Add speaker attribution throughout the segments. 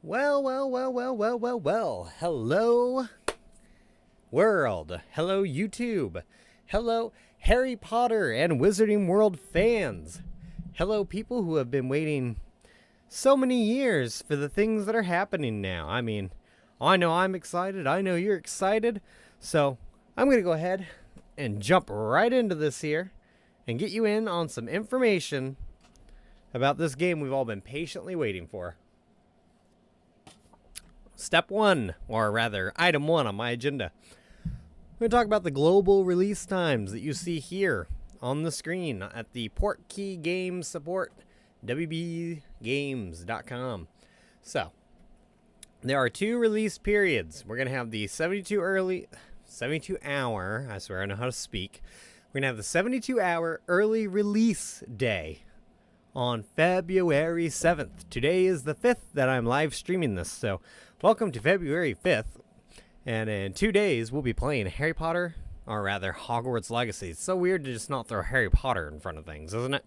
Speaker 1: Well. Hello, world. Hello, YouTube. Hello, Harry Potter and Wizarding World fans. Hello, people who have been waiting so many years for the things that are happening now. I mean, I know I'm excited. I know you're excited. So I'm going to go ahead and jump right into this here and get you in on some information about this game we've all been patiently waiting for. Step one, or rather, item one on my agenda. I'm going to talk about the global release times that you see here on the screen at the Portkey Games support, wbgames.com. So, there are two release periods. We're going to have the 72 hour, I swear I know how to speak. We're going to have the 72 hour early release day on February 7th. Today is the 5th that I'm live streaming this, so welcome to February 5th. And in 2 days, we'll be playing Harry Potter, or rather, Hogwarts Legacy. It's so weird to just not throw Harry Potter in front of things, isn't it?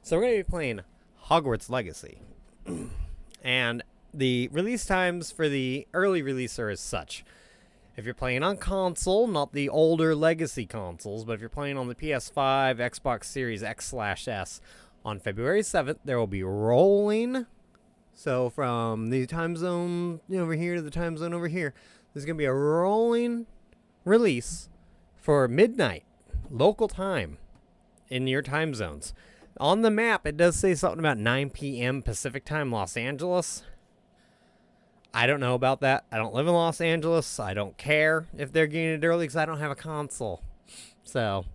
Speaker 1: So we're going to be playing Hogwarts Legacy. And the release times for the early release are as such. If you're playing on console, not the older Legacy consoles, but if you're playing on the PS5, Xbox Series X/S, on February 7th, there will be rolling. So from the time zone over here to the time zone over here, there's going to be a rolling release for midnight local time in your time zones. On the map, it does say something about 9 p.m. Pacific time, Los Angeles. I don't know about that. I don't live in Los Angeles. I don't care if they're getting it early because I don't have a console. So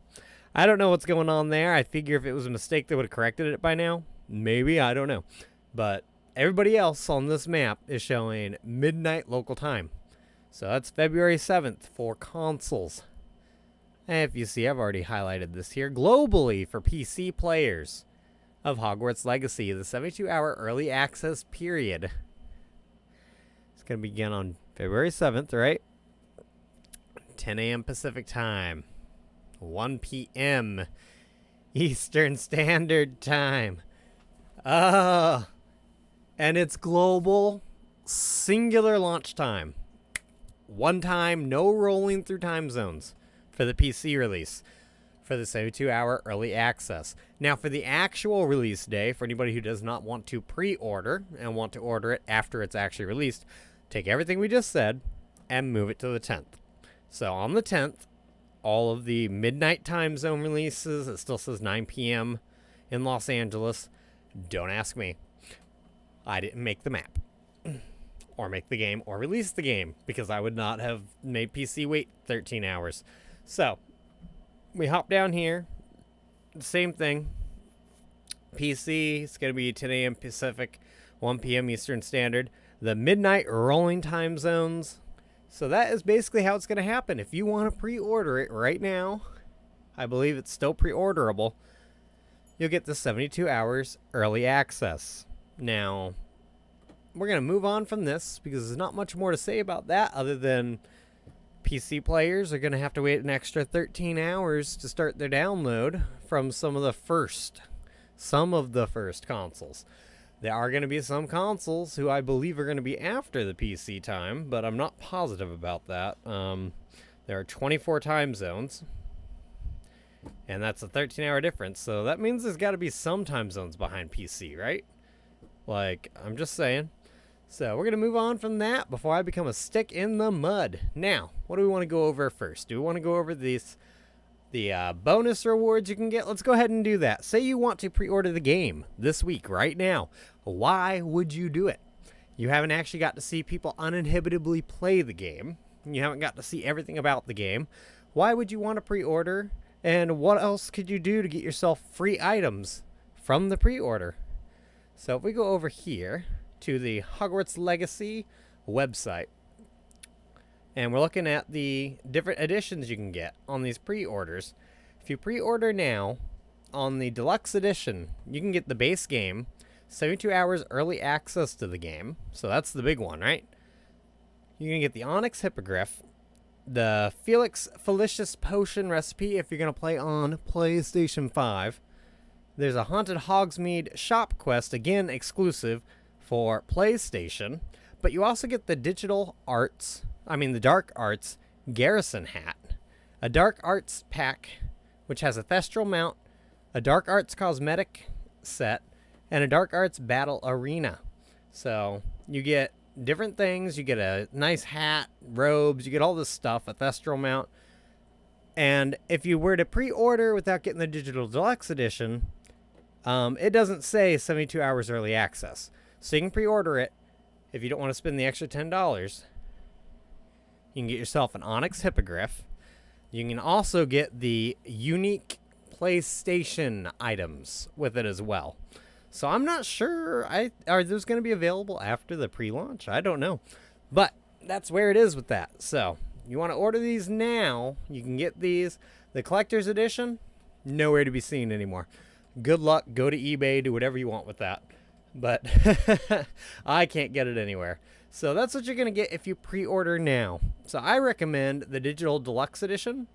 Speaker 1: I don't know what's going on there. I figure if it was a mistake, they would have corrected it by now. Maybe, I don't know. But everybody else on this map is showing midnight local time. So that's February 7th for consoles. And if you see, I've already highlighted this here. Globally, for PC players of Hogwarts Legacy, the 72-hour early access period. It's going to begin on February 7th, right? 10 a.m. Pacific time. 1 p.m. Eastern Standard Time. And it's global, singular launch time. One time, no rolling through time zones for the PC release for the 72-hour early access. Now, for the actual release day, for anybody who does not want to pre-order and want to order it after it's actually released, take everything we just said and move it to the 10th. So on the 10th, all of the midnight time zone releases, it still says 9 p.m. in Los Angeles. Don't ask me. I didn't make the map. Or make the game, or release the game, because I would not have made PC wait 13 hours. So, we hop down here. Same thing. PC, it's going to be 10 a.m. Pacific, 1 p.m. Eastern Standard. The midnight rolling time zones. So that is basically how it's going to happen. If you want to pre-order it right now, I believe it's still pre-orderable, you'll get the 72 hours early access. Now, we're going to move on from this because there's not much more to say about that other than PC players are going to have to wait an extra 13 hours to start their download from some of the first consoles. There are going to be some consoles who I believe are going to be after the PC time, but I'm not positive about that. There are 24 time zones, and that's a 13-hour difference, so that means there's got to be some time zones behind PC, right? Like, I'm just saying. So we're going to move on from that before I become a stick in the mud. Now, what do we want to go over first? Do we want to go over the bonus rewards you can get? Let's go ahead and do that. Say you want to pre-order the game this week, right now. Why would you do it? You haven't actually got to see people uninhibitably play the game. You haven't got to see everything about the game. Why would you want to pre-order? And what else could you do to get yourself free items from the pre-order? So if we go over here to the Hogwarts Legacy website, and we're looking at the different editions you can get on these pre-orders. If you pre-order now on the deluxe edition, you can get the base game, 72 hours early access to the game. So that's the big one, right? You're going to get the Onyx Hippogriff, the Felix Felicius Potion recipe if you're going to play on PlayStation 5. There's a Haunted Hogsmeade shop quest, again exclusive for PlayStation. But you also get the the Dark Arts Garrison hat, a Dark Arts pack, which has a Thestral mount, a Dark Arts cosmetic set, and a Dark Arts battle arena. So you get different things. You get a nice hat, robes, you get all this stuff, a Thestral mount. And if you were to pre-order without getting the Digital Deluxe Edition, it doesn't say 72 hours early access. So you can pre-order it if you don't want to spend the extra $10. You can get yourself an Onyx Hippogriff. You can also get the unique PlayStation items with it as well. So I'm not sure. Are those going to be available after the pre-launch? I don't know. But that's where it is with that. So you want to order these now, you can get these. The collector's edition, nowhere to be seen anymore. Good luck. Go to eBay. Do whatever you want with that. But I can't get it anywhere. So that's what you're going to get if you pre-order now. So I recommend the Digital Deluxe Edition.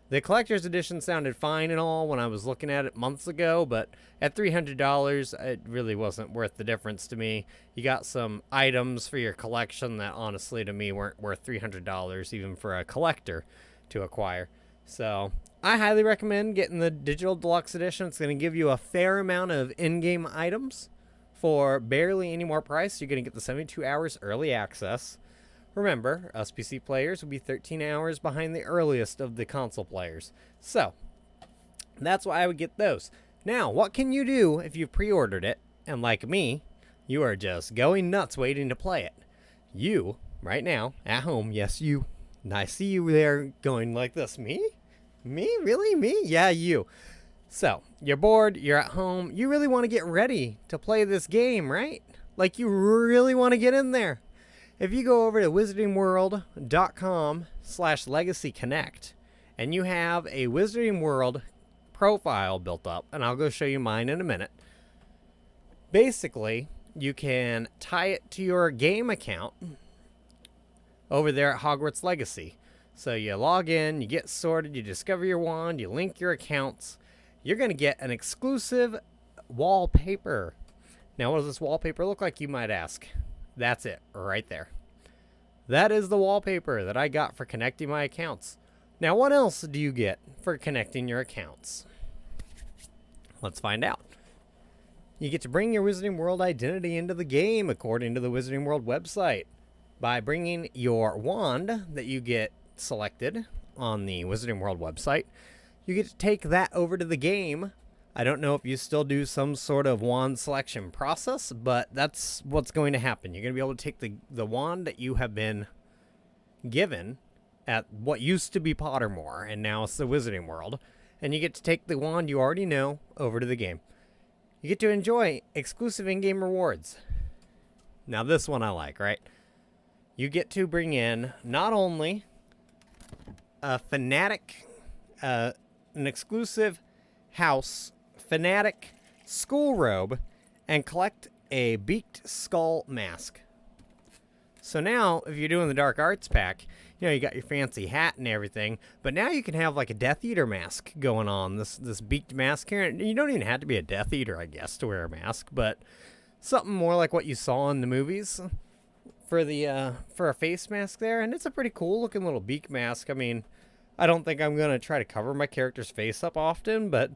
Speaker 1: The Collector's Edition sounded fine and all when I was looking at it months ago, but at $300, it really wasn't worth the difference to me. You got some items for your collection that honestly to me weren't worth $300 even for a collector to acquire. So I highly recommend getting the Digital Deluxe Edition. It's going to give you a fair amount of in-game items for barely any more price. You're going to get the 72 hours early access. Remember, us PC players will be 13 hours behind the earliest of the console players. So, that's why I would get those. Now, what can you do if you've pre-ordered it, and like me, you are just going nuts waiting to play it? You, right now, at home, yes, you. And I see you there going like this. Me? Me? Really? Me? Yeah, you. So, you're bored, you're at home, you really want to get ready to play this game, right? Like, you really want to get in there. If you go over to wizardingworld.com/legacyconnect and you have a Wizarding World profile built up, and I'll go show you mine in a minute. Basically, you can tie it to your game account over there at Hogwarts Legacy. So you log in, you get sorted, you discover your wand, you link your accounts. You're going to get an exclusive wallpaper. Now, what does this wallpaper look like, you might ask? That's it, right there. That is the wallpaper that I got for connecting my accounts. Now, what else do you get for connecting your accounts? Let's find out. You get to bring your Wizarding World identity into the game, according to the Wizarding World website, by bringing your wand that you get selected on the Wizarding World website. You get to take that over to the game. I don't know if you still do some sort of wand selection process, but that's what's going to happen. You're going to be able to take the wand that you have been given at what used to be Pottermore, and now it's the Wizarding World, and you get to take the wand you already know over to the game. You get to enjoy exclusive in-game rewards. Now this one I like, right? You get to bring in not only a Fanatic, an exclusive house Fanatic school robe, and collect a Beaked Skull mask. So now, if you're doing the Dark Arts pack, you know, you got your fancy hat and everything, but now you can have like a Death Eater mask going on, this beaked mask here. You don't even have to be a Death Eater, I guess, to wear a mask, but something more like what you saw in the movies for the for a face mask there, and it's a pretty cool looking little beak mask. I mean, I don't think I'm going to try to cover my character's face up often, but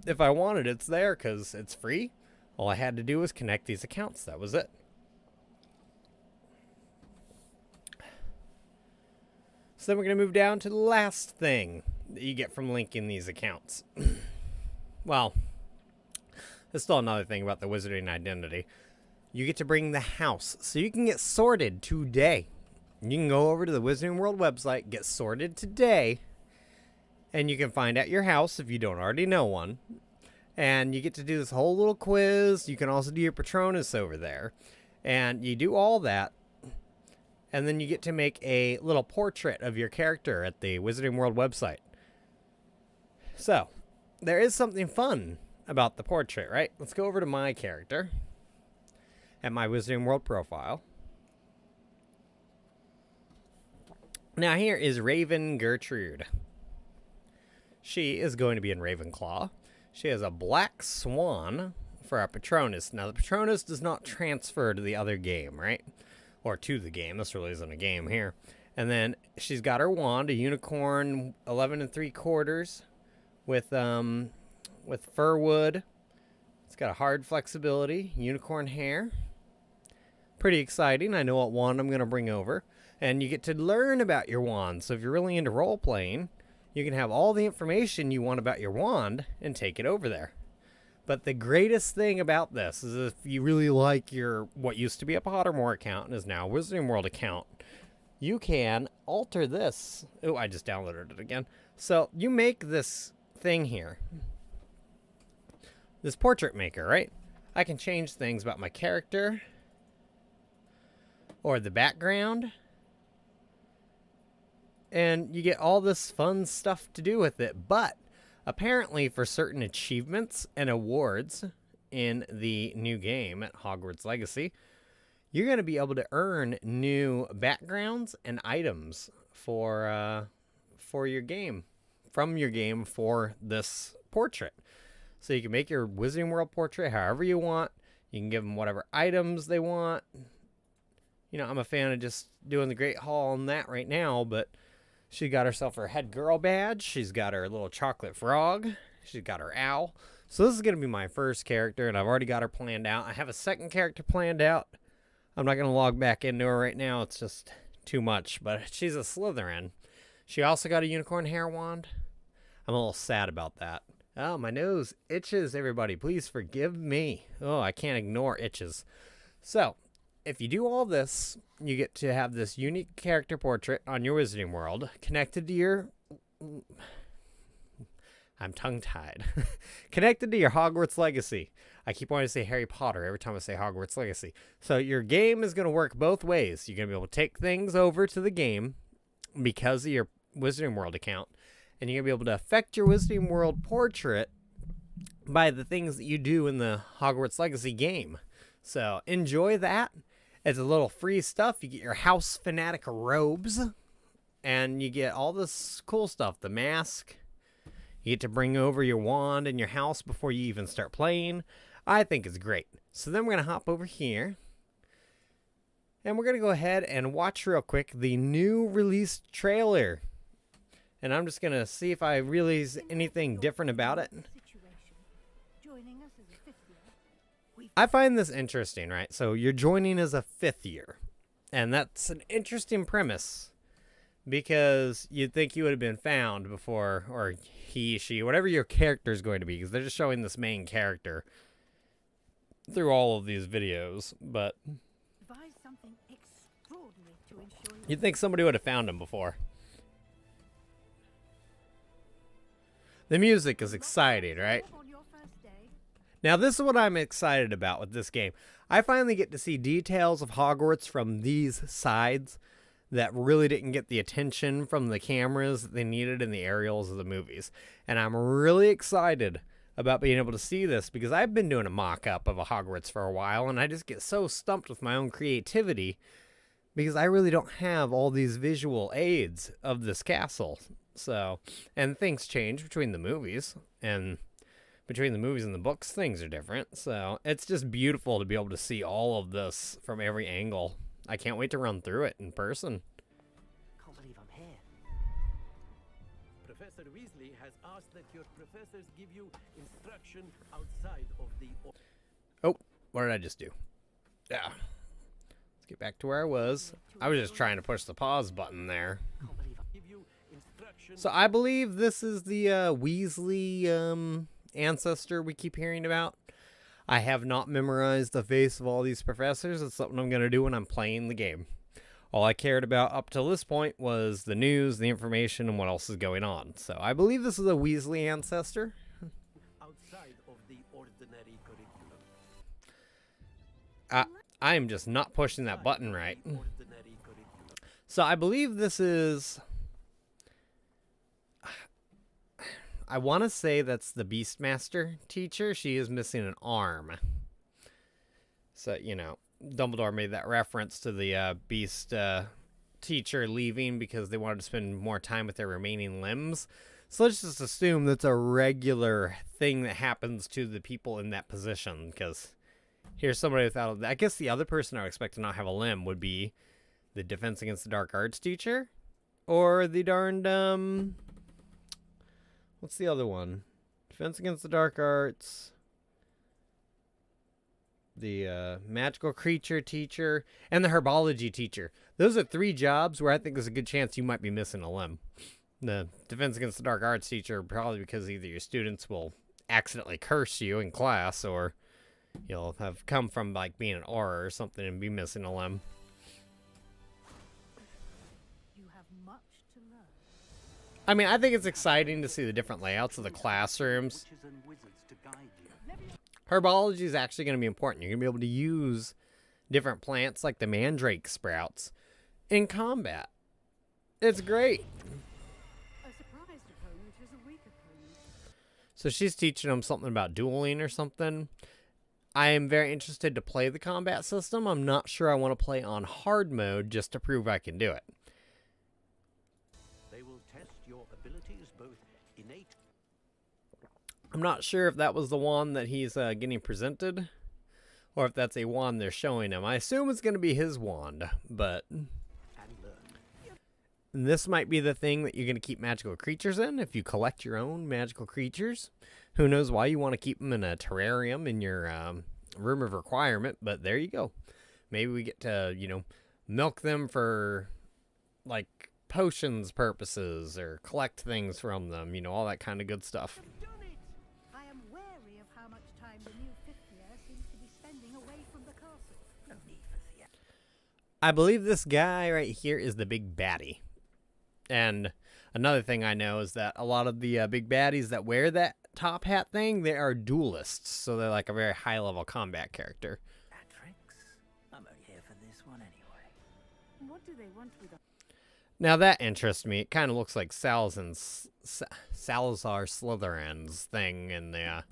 Speaker 1: if I wanted, it's there because it's free. All I had to do was connect these accounts. That was it. So then we're going to move down to the last thing that you get from linking these accounts. Well, there's still another thing about the Wizarding identity. You get to bring the house. So you can get sorted today. You can go over to the Wizarding World website, get sorted today, and you can find out your house if you don't already know one. And you get to do this whole little quiz. You can also do your Patronus over there. And you do all that. And then you get to make a little portrait of your character at the Wizarding World website. So, there is something fun about the portrait, right? Let's go over to my character at my Wizarding World profile. Now here is Raven Gertrude. She is going to be in Ravenclaw. She has a black swan for our Patronus. Now the Patronus does not transfer to the other game, right? or to the game. This really isn't a game here. And then she's got her wand, a unicorn 11 3/4 with fir wood. It's got a hard flexibility, unicorn hair. Pretty exciting. I know what wand I'm going to bring over. And you get to learn about your wand. So if you're really into role playing, you can have all the information you want about your wand and take it over there. But the greatest thing about this is if you really like your what used to be a Pottermore account and is now a Wizarding World account, you can alter this. Oh, I just downloaded it again. So you make this thing here, this portrait maker, right? I can change things about my character or the background, and you get all this fun stuff to do with it. But apparently for certain achievements and awards in the new game at Hogwarts Legacy, you're going to be able to earn new backgrounds and items for your game, from your game for this portrait. So you can make your Wizarding World portrait however you want. You can give them whatever items they want. You know, I'm a fan of just doing the Great Hall on that right now, but she got herself her head girl badge. She's got her little chocolate frog. She's got her owl. So this is going to be my first character, and I've already got her planned out. I have a second character planned out. I'm not going to log back into her right now. It's just too much, but she's a Slytherin. She also got a unicorn hair wand. I'm a little sad about that. Oh, my nose itches, everybody. Please forgive me. Oh, I can't ignore itches. So, if you do all this, you get to have this unique character portrait on your Wizarding World connected to your... I'm tongue-tied. Connected to your Hogwarts Legacy. I keep wanting to say Harry Potter every time I say Hogwarts Legacy. So your game is going to work both ways. You're going to be able to take things over to the game because of your Wizarding World account. And you're going to be able to affect your Wizarding World portrait by the things that you do in the Hogwarts Legacy game. So enjoy that. It's a little free stuff. You get your House Fanatic robes. And you get all this cool stuff. The mask. You get to bring over your wand and your house before you even start playing. I think it's great. So then we're going to hop over here. And we're going to go ahead and watch real quick the new released trailer. And I'm just going to see if I realize anything different about it. I find this interesting, right? So you're joining as a 5th year. And that's an interesting premise. Because you'd think you would have been found before, or he, she, whatever your character is going to be. Because they're just showing this main character through all of these videos. But you'd think somebody would have found him before. The music is exciting, right? Now, this is what I'm excited about with this game. I finally get to see details of Hogwarts from these sides that really didn't get the attention from the cameras that they needed in the aerials of the movies. And I'm really excited about being able to see this because I've been doing a mock-up of a Hogwarts for a while, and I just get so stumped with my own creativity because I really don't have all these visual aids of this castle. So, and things change between the movies, and between the movies and the books, things are different. So it's just beautiful to be able to see all of this from every angle. I can't wait to run through it in person.
Speaker 2: Can't believe I'm here. Professor Weasley has asked that your professors give you instruction outside of the...
Speaker 1: Oh, what did I just do? Yeah. Let's get back to where I was. I was just trying to push the pause button there.
Speaker 2: Can't believe I give you instruction.
Speaker 1: So I believe this is the Weasley ancestor we keep hearing about. I have not memorized the face of all these professors. It's something I'm going to do when I'm playing the game. All I cared about up till this point was the news, the information, and what else is going on. So I believe this is a Weasley ancestor.
Speaker 2: Outside of the ordinary curriculum.
Speaker 1: I am just not pushing that button right.
Speaker 2: Ordinary curriculum.
Speaker 1: So I believe this is... I want to say that's the Beastmaster teacher. She is missing an arm. So, you know, Dumbledore made that reference to the Beast teacher leaving because they wanted to spend more time with their remaining limbs. So let's just assume that's a regular thing that happens to the people in that position because Here's somebody without. I guess the other person I would expect to not have a limb would be the Defense Against the Dark Arts teacher, or the darned what's the other one? Defense Against the Dark Arts, the magical creature teacher, and the herbology teacher. Those are 3 jobs where I think there's a good chance you might be missing a limb. The Defense Against the Dark Arts teacher, probably because either your students will accidentally curse you in class, or you'll have come from like being an aura or something and be missing a limb.
Speaker 3: You have much to learn.
Speaker 1: I mean, I think it's exciting to see the different layouts of the classrooms.
Speaker 2: Witches and wizards to guide you.
Speaker 1: Herbology is actually going to be important. You're going to be able to use different plants like the mandrake sprouts in combat. It's great.
Speaker 3: A surprised opponent is a weak opponent.
Speaker 1: So she's teaching them something about dueling or something. I am very interested to play the combat system. I'm not sure I want to play on hard mode just to prove I can do it.
Speaker 2: They will test your abilities, both innate.
Speaker 1: I'm not sure if that was the wand that he's getting presented, or if that's a wand they're showing him. I assume it's going to be his wand, but
Speaker 2: And learn.
Speaker 1: this might be the thing that you're going to keep magical creatures in if you collect your own magical creatures. Who knows why you want to keep them in a terrarium in your room of requirement, but there you go. Maybe we get to, milk them for, like, potions purposes, or collect things from them, all that kind of good stuff.
Speaker 3: Done it! I am wary of how much time the new 5th year seems to be spending away from the castle. No need for theater.
Speaker 1: I believe this guy right here is the big baddie. And another thing I know is that a lot of the big baddies that wear that top hat thing, they are duelists. So they're like a very high-level combat character.
Speaker 4: Patrick's? I'm only here for this one anyway.
Speaker 3: What do they want with us?
Speaker 1: Now that interests me. It kind of looks like Salazar Slytherin's thing in the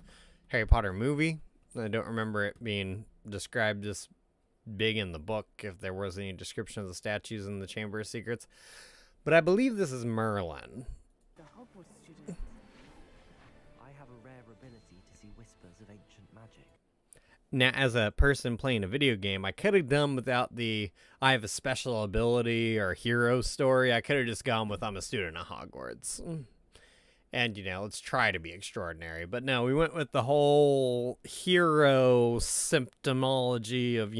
Speaker 1: Harry Potter movie. I don't remember it being described this big in the book, if there was any description of the statues in the Chamber of Secrets. But I believe this is Merlin.
Speaker 3: The Hogwarts students.
Speaker 4: I have a rare ability to see whispers of ancient magic.
Speaker 1: Now, as a person playing a video game, I could have done without the I have a special ability or hero story. I could have just gone with I'm a student at Hogwarts. And, let's try to be extraordinary. But no, we went with the whole hero symptomology of,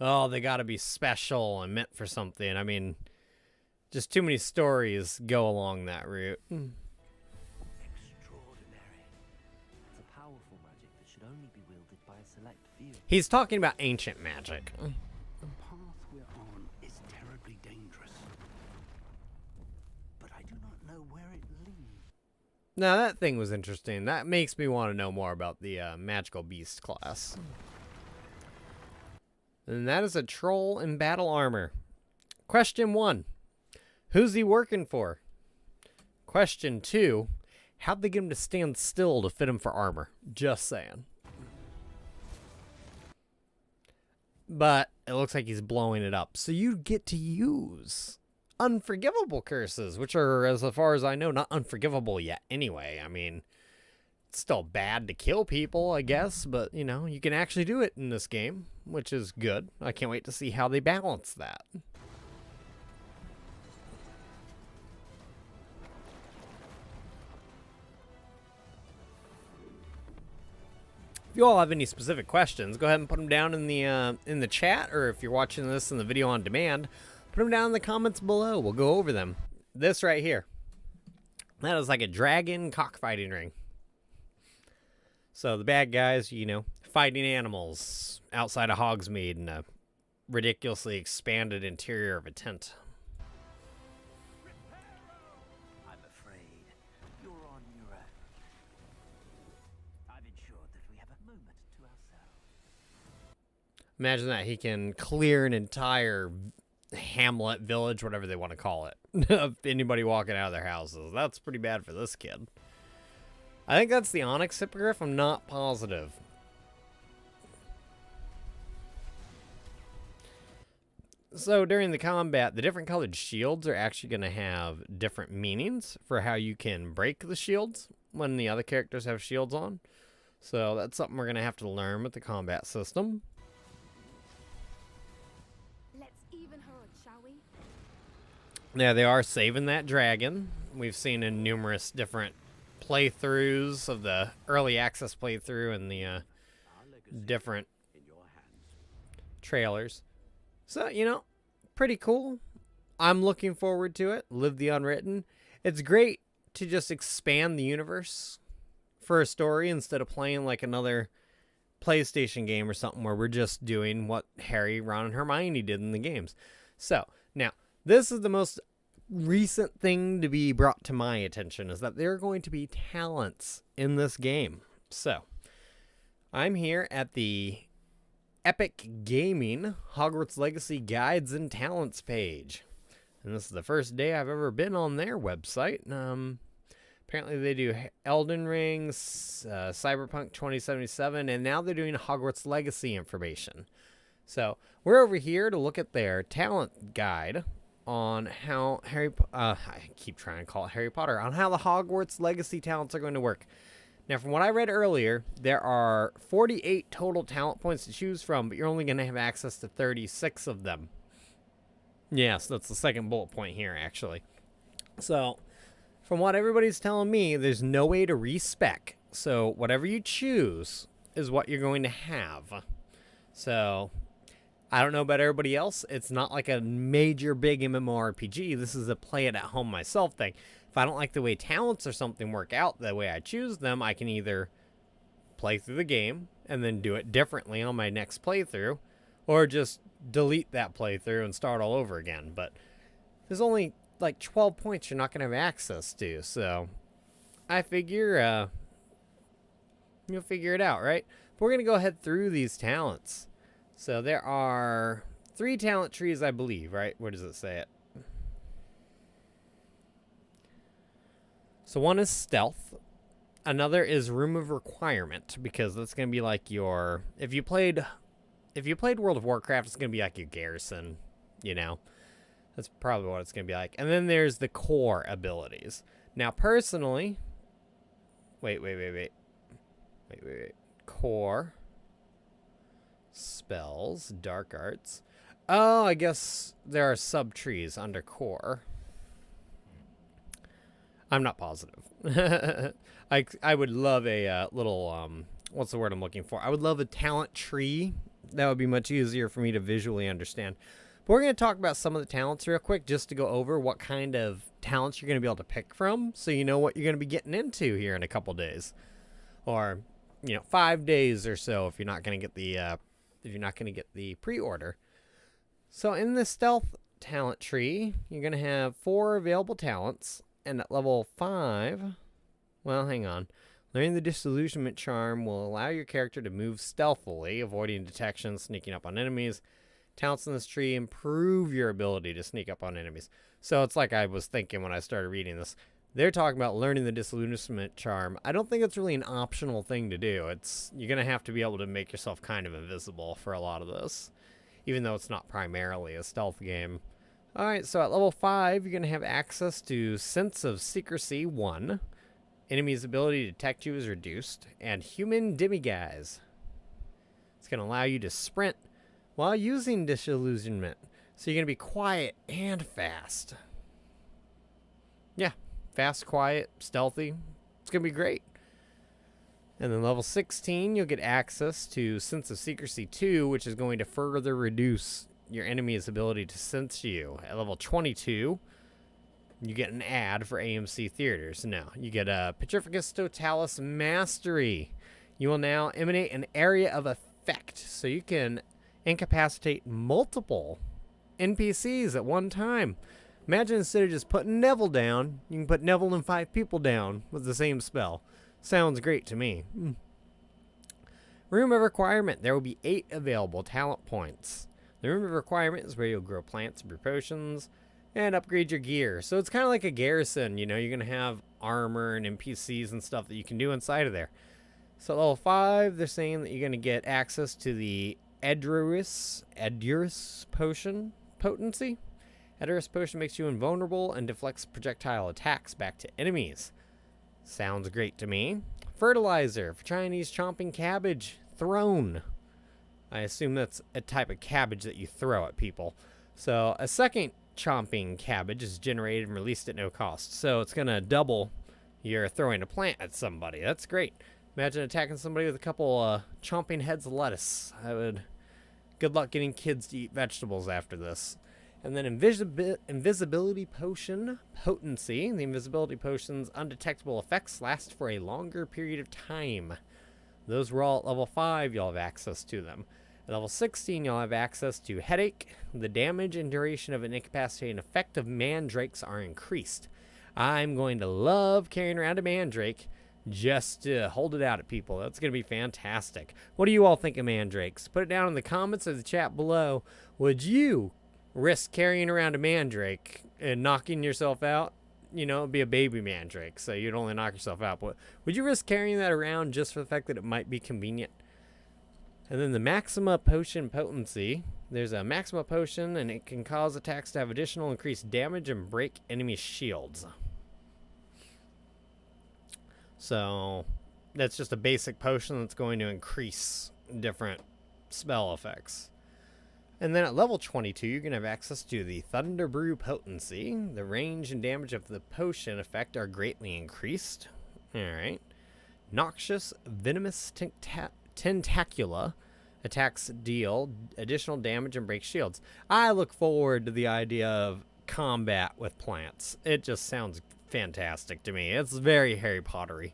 Speaker 1: oh, they got to be special and meant for something. I mean, just too many stories go along that route.
Speaker 4: Extraordinary. It's a powerful magic that should only be wielded by a select few.
Speaker 1: He's talking about ancient magic.
Speaker 2: The path we're on is terribly dangerous.
Speaker 4: But I do not know where it leads.
Speaker 1: Now, that thing was interesting. That makes me want to know more about the magical beast class. And that is a troll in battle armor. Question 1. Who's he working for? Question 2. How'd they get him to stand still to fit him for armor? Just saying. But it looks like he's blowing it up. So you get to use unforgivable curses, which are, as far as I know, not unforgivable yet anyway. I mean, it's still bad to kill people, I guess, but, you can actually do it in this game, which is good. I can't wait to see how they balance that. If you all have any specific questions, go ahead and put them down in the chat, or if you're watching this in the video on demand, put them down in the comments below. We'll go over them. This right here, that is like a dragon cockfighting ring. So the bad guys, fighting animals outside of Hogsmeade in a ridiculously expanded interior of a tent.
Speaker 4: I'm afraid you're on your own. I've ensured that we have a moment to ourselves.
Speaker 1: Imagine that. He can clear an entire hamlet, village, whatever they want to call it, of anybody walking out of their houses. That's pretty bad for this kid. I think that's the Onyx Hippogriff. I'm not positive. So during the combat, the different colored shields are actually going to have different meanings for how you can break the shields when the other characters have shields on. So that's something we're going to have to learn with the combat system. Yeah, they are saving that dragon. We've seen in numerous different playthroughs of the early access playthrough and the different trailers. So, pretty cool. I'm looking forward to it. Live the Unwritten. It's great to just expand the universe for a story instead of playing like another PlayStation game or something where we're just doing what Harry, Ron, and Hermione did in the games. So, now, this is the most recent thing to be brought to my attention, is that there are going to be talents in this game. So, I'm here at the Epic Gaming Hogwarts Legacy Guides and Talents page. And this is the first day I've ever been on their website. Apparently they do Elden Ring, Cyberpunk 2077, and now they're doing Hogwarts Legacy information. So we're over here to look at their talent guide on how I keep trying to call it Harry Potter, on how the Hogwarts Legacy talents are going to work. Now, from what I read earlier, there are 48 total talent points to choose from, but you're only going to have access to 36 of them. Yes, that's the second bullet point here, actually. So, from what everybody's telling me, there's no way to respec. So, whatever you choose is what you're going to have. So, I don't know about everybody else. It's not like a major big MMORPG. This is a play it at home myself thing. If I don't like the way talents or something work out the way I choose them, I can either play through the game and then do it differently on my next playthrough, or just delete that playthrough and start all over again. But there's only like 12 points you're not going to have access to, so I figure you'll figure it out, right? But we're going to go ahead through these talents. So there are 3 talent trees, I believe, right? Where does it say it? So one is stealth. Another is room of requirement, because that's going to be like your, if you played World of Warcraft, it's going to be like your garrison, That's probably what it's going to be like. And then there's the core abilities. Now, personally, wait. Core, spells, dark arts. Oh, I guess there are sub-trees under core. I'm not positive. I would love a little, what's the word I'm looking for? I would love a talent tree. That would be much easier for me to visually understand. But we're going to talk about some of the talents real quick, just to go over what kind of talents you're going to be able to pick from, so you know what you're going to be getting into here in a couple days, or 5 days or so if you're not going to get the pre-order. So in the stealth talent tree, you're going to have 4 available talents, and at level 5, well, hang on. Learning the disillusionment charm will allow your character to move stealthily, avoiding detection, sneaking up on enemies. Talents in this tree improve your ability to sneak up on enemies. So it's like I was thinking when I started reading this. They're talking about learning the disillusionment charm. I don't think it's really an optional thing to do. You're going to have to be able to make yourself kind of invisible for a lot of this, even though it's not primarily a stealth game. All right, so at level 5, you're going to have access to Sense of Secrecy 1. Enemy's ability to detect you is reduced. And Human Demiguise. It's going to allow you to sprint while using disillusionment. So you're going to be quiet and fast. Yeah, fast, quiet, stealthy. It's going to be great. And then level 16, you'll get access to Sense of Secrecy 2, which is going to further reduce your enemy's ability to sense you. At level 22, you get an ad for AMC Theaters. Now, you get a Petrificus Totalis Mastery. You will now emanate an area of effect, so you can incapacitate multiple NPCs at one time. Imagine instead of just putting Neville down, you can put Neville and 5 people down with the same spell. Sounds great to me. Room of Requirement. There will be 8 available talent points. The Room of Requirement is where you'll grow plants, brew potions, and upgrade your gear. So it's kind of like a garrison, you're going to have armor and NPCs and stuff that you can do inside of there. So level 5, they're saying that you're going to get access to the Edurus Potion Potency. Edurus Potion makes you invulnerable and deflects projectile attacks back to enemies. Sounds great to me. Fertilizer for Chinese chomping cabbage. Thrown. I assume that's a type of cabbage that you throw at people. So a second chomping cabbage is generated and released at no cost. So it's going to double your throwing a plant at somebody. That's great. Imagine attacking somebody with a couple chomping heads of lettuce. Good luck getting kids to eat vegetables after this. And then invisibility potion potency. The invisibility potion's undetectable effects last for a longer period of time. Those were all at level 5. You'll have access to them. At level 16, you'll have access to headache. The damage and duration of an incapacitating effect of mandrakes are increased. I'm going to love carrying around a mandrake just to hold it out at people. That's going to be fantastic. What do you all think of mandrakes? Put it down in the comments or the chat below. Would you risk carrying around a mandrake and knocking yourself out? You know, it'd be a baby mandrake, so you'd only knock yourself out. But would you risk carrying that around just for the fact that it might be convenient? And then the Maxima Potion Potency. There's a Maxima Potion, and it can cause attacks to have additional increased damage and break enemy shields. So that's just a basic potion that's going to increase different spell effects. And then at level 22, you're going to have access to the Thunder Brew Potency. The range and damage of the potion effect are greatly increased. Alright. Noxious Venomous Tentacula. Attacks deal additional damage and break shields. I look forward to the idea of combat with plants. It just sounds fantastic to me. It's very Harry Pottery.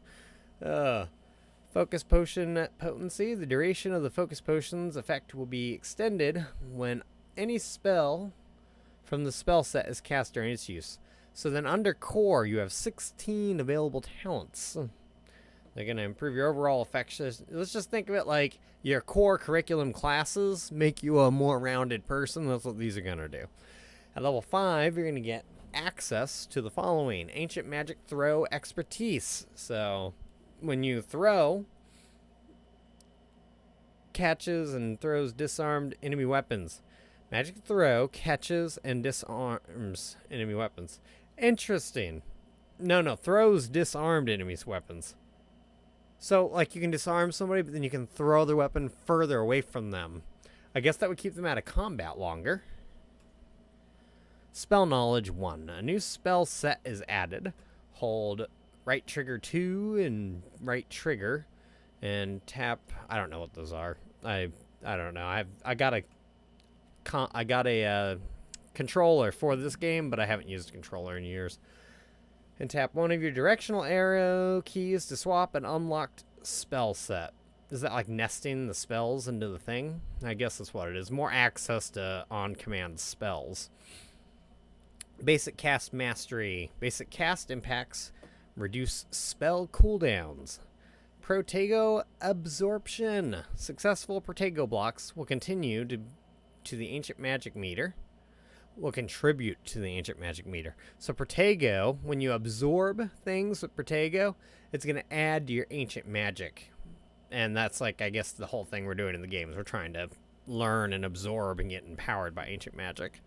Speaker 1: Focus Potion Potency. The duration of the Focus Potion's effect will be extended when any spell from the spell set is cast during its use. So then under Core, you have 16 available talents. They're going to improve your overall effectiveness. Let's just think of it like your core curriculum classes make you a more rounded person. That's what these are going to do. At level 5, you're going to get access to the following. Ancient Magic Throw Expertise. So when you throw, catches and throws disarmed enemy weapons. Magic Throw catches and disarms enemy weapons. Interesting. No, throws disarmed enemies' weapons. So, like, you can disarm somebody, but then you can throw their weapon further away from them. I guess that would keep them out of combat longer. Spell Knowledge 1. A new spell set is added. Hold right trigger 2 and right trigger. And tap... I don't know what those are. I don't know. I got a controller for this game, but I haven't used a controller in years. And tap one of your directional arrow keys to swap an unlocked spell set. Is that like nesting the spells into the thing? I guess that's what it is. More access to on-command spells. Basic Cast Mastery. Basic cast impacts reduce spell cooldowns. Protego Absorption. Successful Protego blocks will continue to the Ancient Magic meter. Will contribute to the Ancient Magic meter. So Protego, when you absorb things with Protego, it's going to add to your Ancient Magic. And that's like, I guess, the whole thing we're doing in the game is we're trying to learn and absorb and get empowered by Ancient Magic.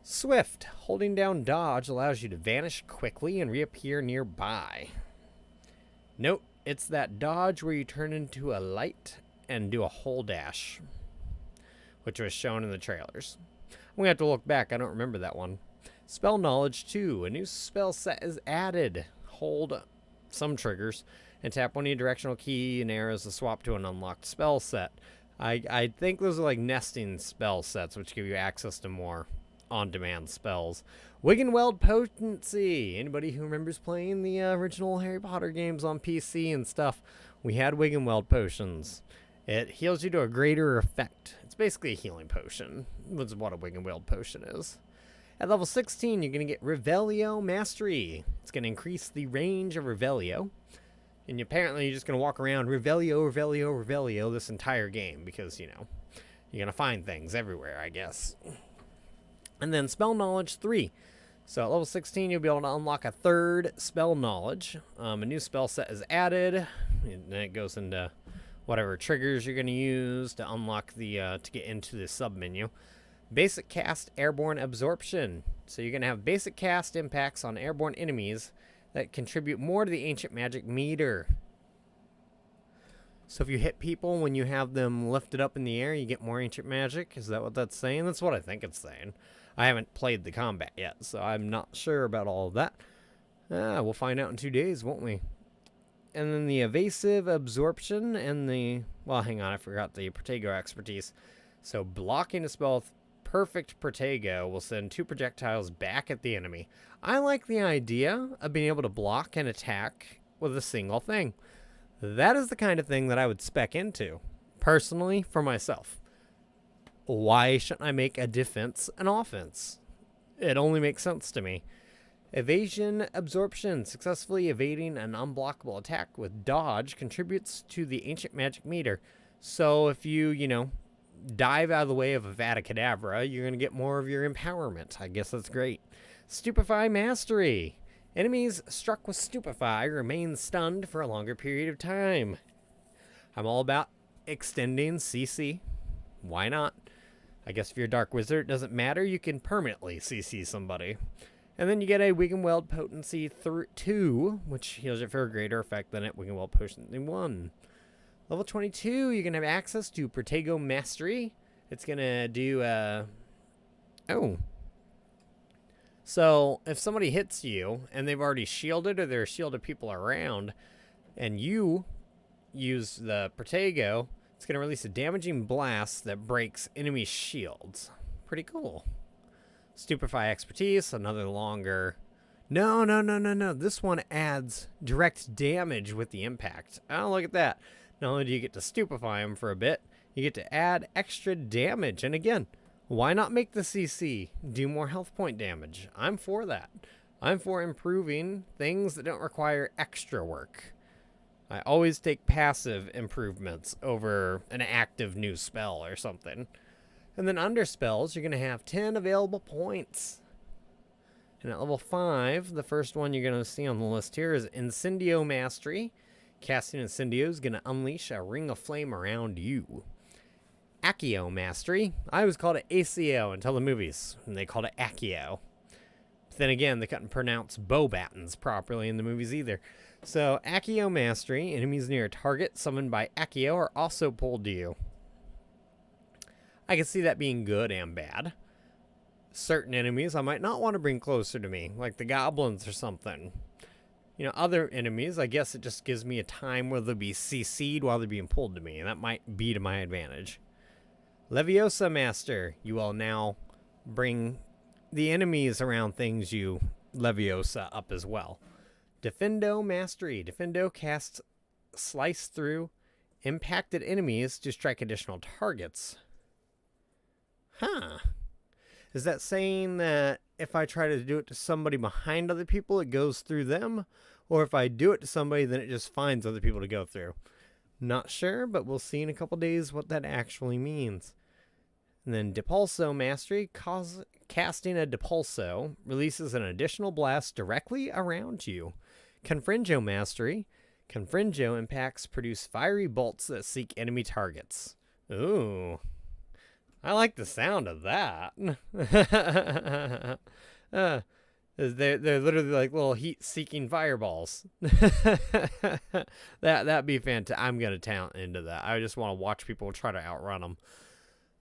Speaker 1: Swift. Holding down dodge allows you to vanish quickly and reappear nearby. Note, it's that dodge where you turn into a light and do a whole dash, which was shown in the trailers. I'm going to have to look back. I don't remember that one. Spell Knowledge 2. A new spell set is added. Hold some triggers and tap one of your directional key and arrows to swap to an unlocked spell set. I think those are like nesting spell sets, which give you access to more on-demand spells. Wiggenweld Potency. Anybody who remembers playing the original Harry Potter games on PC and stuff, we had Wiggenweld potions. It heals you to a greater effect. It's basically a healing potion. That's what a Wiggenweld potion is. At level 16, you're going to get Revelio Mastery. It's going to increase the range of Revelio. And apparently you're just going to walk around Revelio this entire game because, you know, you're going to find things everywhere, I guess. And then Spell Knowledge 3. So at level 16, you'll be able to unlock a third Spell Knowledge. A new spell set is added. And then it goes into whatever triggers you're going to use to unlock the to get into the sub-menu. Basic Cast Airborne Absorption. So you're going to have basic cast impacts on airborne enemies that contribute more to the Ancient Magic meter. So if you hit people when you have them lifted up in the air, you get more Ancient Magic. Is that what that's saying? That's what I think it's saying. I haven't played the combat yet, so I'm not sure about all of that. We'll find out in 2 days, won't we? And then the evasive absorption and the... Well, hang on, I forgot the Protego expertise. So blocking a spell with perfect Protego will send 2 projectiles back at the enemy. I like the idea of being able to block and attack with a single thing. That is the kind of thing that I would spec into, personally, for myself. Why shouldn't I make a defense an offense? It only makes sense to me. Evasion absorption. Successfully evading an unblockable attack with dodge contributes to the ancient magic meter. So if you, dive out of the way of a Vada Kedavra, you're going to get more of your empowerment. I guess that's great. Stupefy mastery. Enemies struck with Stupefy remain stunned for a longer period of time. I'm all about extending CC. Why not? I guess if you're a Dark Wizard, it doesn't matter. You can permanently CC somebody. And then you get a Weaken Weld Potency 2, which heals it for a greater effect than at Weaken Weld Potency 1. Level 22, you're going to have access to Protego Mastery. It's going to do, So, if somebody hits you, and they've already shielded, or there are shielded people around, and you use the Protego, it's going to release a damaging blast that breaks enemy shields. Pretty cool. Stupefy expertise, another longer... No. This one adds direct damage with the impact. Oh, look at that. Not only do you get to stupefy them for a bit, you get to add extra damage. And again, why not make the CC do more health point damage? I'm for that. I'm for improving things that don't require extra work. I always take passive improvements over an active new spell or something. And then under spells, you're going to have 10 available points. And at level 5, the first one you're going to see on the list here is Incendio Mastery. Casting Incendio is going to unleash a ring of flame around you. Accio Mastery. I always called it ACO until the movies, and they called it Accio. But then again, they couldn't pronounce bow battens properly in the movies either. So, Accio Mastery. Enemies near a target summoned by Accio are also pulled to you. I can see that being good and bad. Certain enemies I might not want to bring closer to me, like the goblins or something. Other enemies, I guess it just gives me a time where they'll be CC'd while they're being pulled to me, and that might be to my advantage. Leviosa Master. You will now bring the enemies around things you Leviosa up as well. Defendo Mastery. Defendo casts Slice through impacted enemies to strike additional targets. Huh. Is that saying that if I try to do it to somebody behind other people, it goes through them? Or if I do it to somebody, then it just finds other people to go through? Not sure, but we'll see in a couple days what that actually means. And then Depulso Mastery. Casting a Depulso releases an additional blast directly around you. Confringio Mastery. Confringio impacts produce fiery bolts that seek enemy targets. Ooh. I like the sound of that. They're literally like little heat-seeking fireballs. That'd be fantastic. I'm gonna talent into that. I just want to watch people try to outrun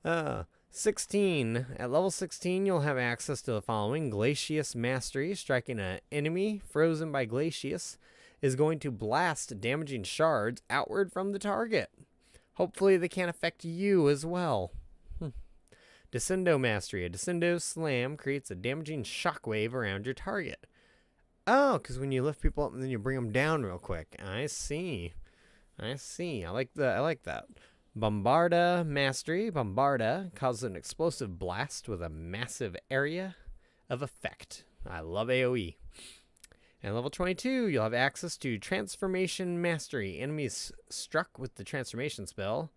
Speaker 1: them. 16. At level 16, you'll have access to the following: Glacius Mastery. Striking an enemy frozen by Glacius is going to blast damaging shards outward from the target. Hopefully, they can't affect you as well. Descendo Mastery. A Descendo Slam creates a damaging shockwave around your target. Oh, because when you lift people up and then you bring them down real quick. I see. I like that. Bombarda Mastery. Bombarda causes an explosive blast with a massive area of effect. I love AoE. And level 22, you'll have access to Transformation Mastery. Enemies struck with the transformation spell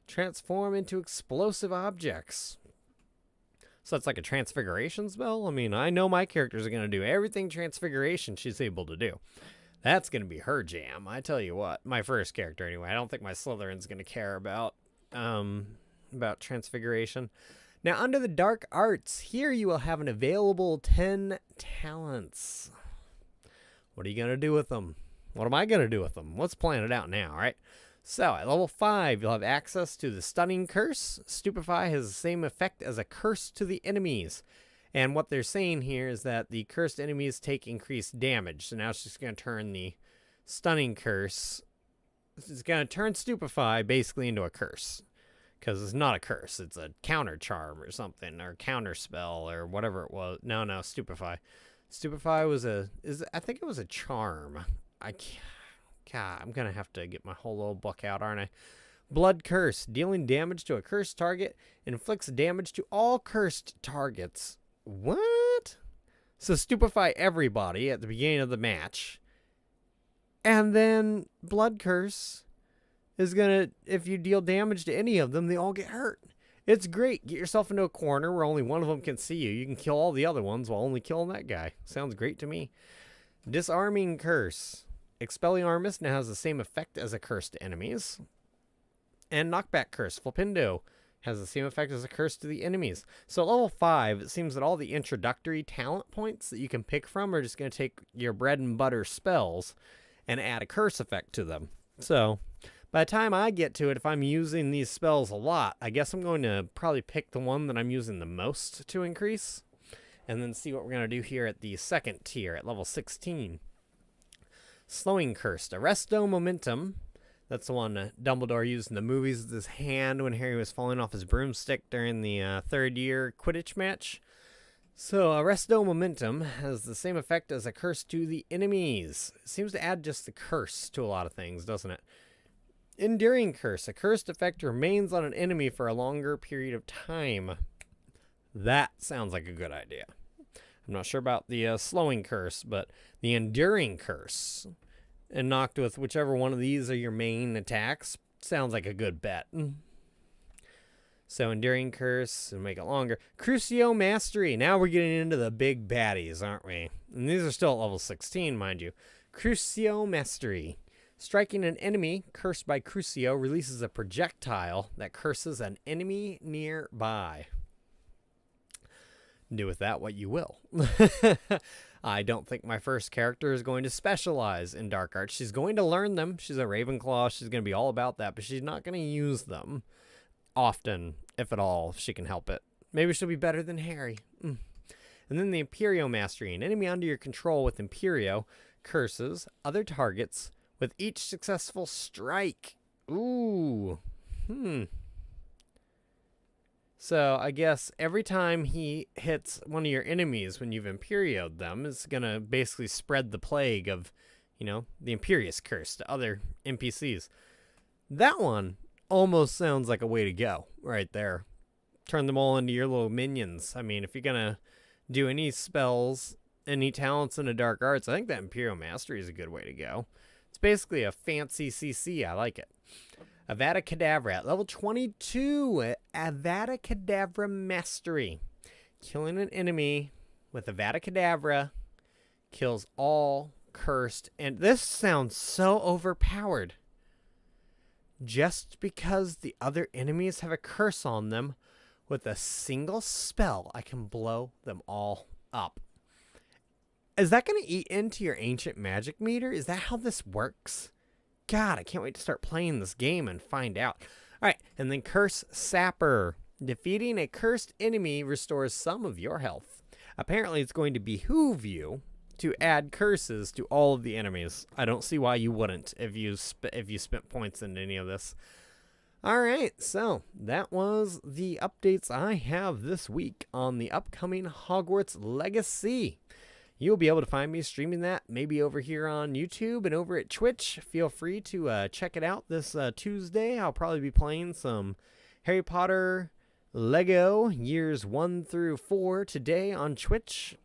Speaker 1: transform into explosive objects. So it's like a transfiguration spell? I mean, I know my characters are going to do everything transfiguration she's able to do. That's going to be her jam. I tell you what. My first character, anyway. I don't think my Slytherin's going to care about transfiguration. Now, under the Dark Arts, here you will have an available 10 talents. What are you going to do with them? What am I going to do with them? Let's plan it out now, all right? So, at level 5, you'll have access to the Stunning Curse. Stupefy has the same effect as a curse to the enemies. And what they're saying here is that the cursed enemies take increased damage. So now it's just going to turn the stunning curse. It's going to turn Stupefy basically into a curse. Because it's not a curse. It's a counter charm or something. Or counter spell or whatever it was. No, Stupefy. Stupefy was I think it was a charm. God, I'm going to have to get my whole little book out, aren't I? Blood Curse. Dealing damage to a cursed target inflicts damage to all cursed targets. What? So stupefy everybody at the beginning of the match. And then Blood Curse is going to, if you deal damage to any of them, they all get hurt. It's great. Get yourself into a corner where only one of them can see you. You can kill all the other ones while only killing that guy. Sounds great to me. Disarming Curse. Expelliarmus now has the same effect as a curse to enemies. And Knockback Curse. Flipendo has the same effect as a curse to the enemies. So at level 5, it seems that all the introductory talent points that you can pick from are just going to take your bread and butter spells and add a curse effect to them. So by the time I get to it, if I'm using these spells a lot, I guess I'm going to probably pick the one that I'm using the most to increase. And then see what we're going to do here at the second tier at level 16. Slowing Curse. Arresto Momentum. That's the one Dumbledore used in the movies with his hand when Harry was falling off his broomstick during the third year Quidditch match. So, Arresto Momentum has the same effect as a curse to the enemies. It seems to add just the curse to a lot of things, doesn't it? Enduring Curse. A cursed effect remains on an enemy for a longer period of time. That sounds like a good idea. I'm not sure about the Slowing Curse, but the Enduring Curse, and knocked with whichever one of these are your main attacks, sounds like a good bet. So Enduring Curse, and make it longer. Crucio Mastery. Now we're getting into the big baddies, aren't we? And these are still at level 16, mind you. Crucio Mastery. Striking an enemy cursed by Crucio releases a projectile that curses an enemy nearby. Do with that what you will. I don't think my first character is going to specialize in dark arts. She's going to learn them. She's a Ravenclaw. She's going to be all about that, but she's not going to use them often, if at all, if she can help it. Maybe she'll be better than Harry. And then the Imperio Mastery. An enemy under your control with Imperio curses other targets with each successful strike. Ooh. So I guess every time he hits one of your enemies when you've Imperioed them, it's going to basically spread the plague of, the Imperious Curse to other NPCs. That one almost sounds like a way to go right there. Turn them all into your little minions. I mean, if you're going to do any spells, any talents in the dark arts, I think that Imperial Mastery is a good way to go. It's basically a fancy CC. I like it. Avada Kedavra at level 22. Avada Kedavra Mastery. Killing an enemy with Avada Kedavra kills all cursed. And this sounds so overpowered. Just because the other enemies have a curse on them, with a single spell, I can blow them all up. Is that going to eat into your ancient magic meter? Is that how this works? God, I can't wait to start playing this game and find out. All right, and then Curse Sapper. Defeating a cursed enemy restores some of your health. Apparently, it's going to behoove you to add curses to all of the enemies. I don't see why you wouldn't if you spent points into any of this. All right, so that was the updates I have this week on the upcoming Hogwarts Legacy. You'll be able to find me streaming that maybe over here on YouTube and over at Twitch. Feel free to check it out this Tuesday. I'll probably be playing some Harry Potter Lego years 1 through 4 today on Twitch.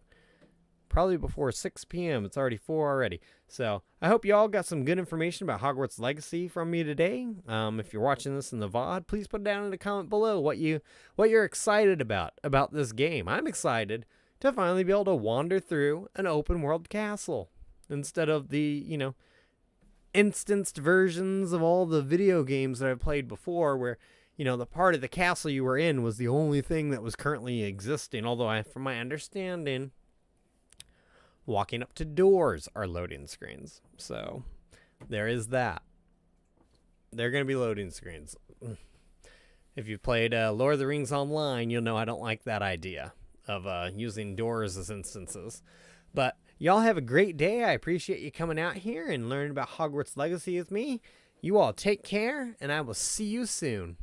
Speaker 1: Probably before 6 p.m. It's already 4 already. So I hope you all got some good information about Hogwarts Legacy from me today. If you're watching this in the VOD, please put down in the comment below what you're excited about this game. I'm excited to finally be able to wander through an open world castle instead of the, instanced versions of all the video games that I've played before where, the part of the castle you were in was the only thing that was currently existing. Although from my understanding, walking up to doors are loading screens. So there is that. They're going to be loading screens. If you've played Lord of the Rings Online, you'll know I don't like that idea. of using doors as instances. But y'all have a great day. I appreciate you coming out here and learning about Hogwarts Legacy with me. You all take care, and I will see you soon.